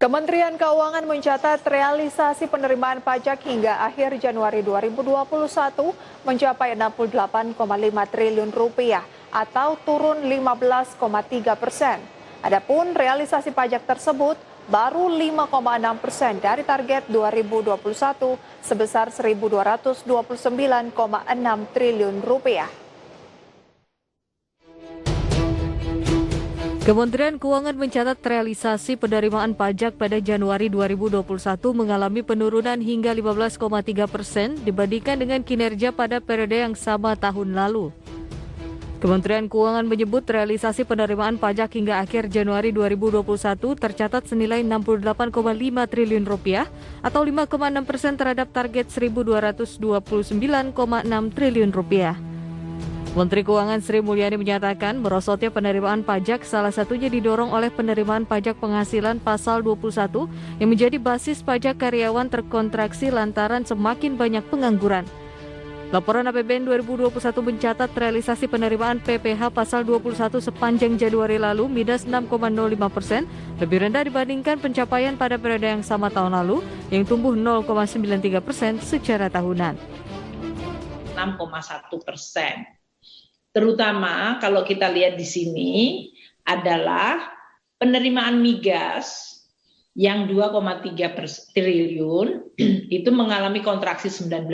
Kementerian Keuangan mencatat realisasi penerimaan pajak hingga akhir Januari 2021 mencapai 68,5 triliun rupiah atau turun 15,3%. Adapun realisasi pajak tersebut baru 5,6% dari target 2021 sebesar 1.229,6 triliun rupiah. Kementerian Keuangan mencatat realisasi penerimaan pajak pada Januari 2021 mengalami penurunan hingga 15,3% dibandingkan dengan kinerja pada periode yang sama tahun lalu. Kementerian Keuangan menyebut realisasi penerimaan pajak hingga akhir Januari 2021 tercatat senilai 68,5 triliun rupiah atau 5,6% terhadap target 1.229,6 triliun rupiah. Menteri Keuangan Sri Mulyani menyatakan merosotnya penerimaan pajak salah satunya didorong oleh penerimaan pajak penghasilan pasal 21 yang menjadi basis pajak karyawan terkontraksi lantaran semakin banyak pengangguran. Laporan APBN 2021 mencatat realisasi penerimaan PPh pasal 21 sepanjang Januari lalu minus 6,05%, lebih rendah dibandingkan pencapaian pada periode yang sama tahun lalu yang tumbuh 0,93% secara tahunan. 6,1%. Terutama kalau kita lihat di sini adalah penerimaan migas yang 2,3 triliun itu mengalami kontraksi 19,8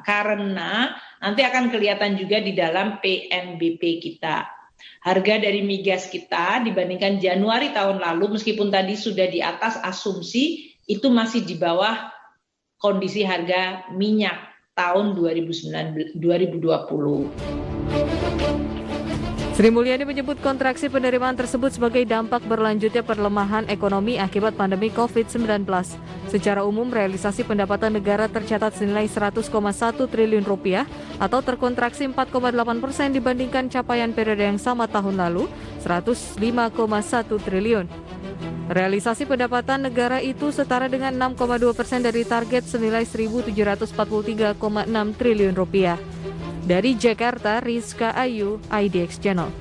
karena nanti akan kelihatan juga di dalam PNBP kita. Harga dari migas kita dibandingkan Januari tahun lalu meskipun tadi sudah di atas asumsi itu masih di bawah kondisi harga minyak tahun 2020. Sri Mulyani menyebut kontraksi penerimaan tersebut sebagai dampak berlanjutnya perlemahan ekonomi akibat pandemi COVID-19. Secara umum, realisasi pendapatan negara tercatat senilai 100,1 triliun rupiah atau terkontraksi 4,8% dibandingkan capaian periode yang sama tahun lalu, 105,1 triliun. Realisasi pendapatan negara itu setara dengan 6,2% dari target senilai 1.743,6 triliun rupiah. Dari Jakarta, Rizka Ayu, IDX Channel.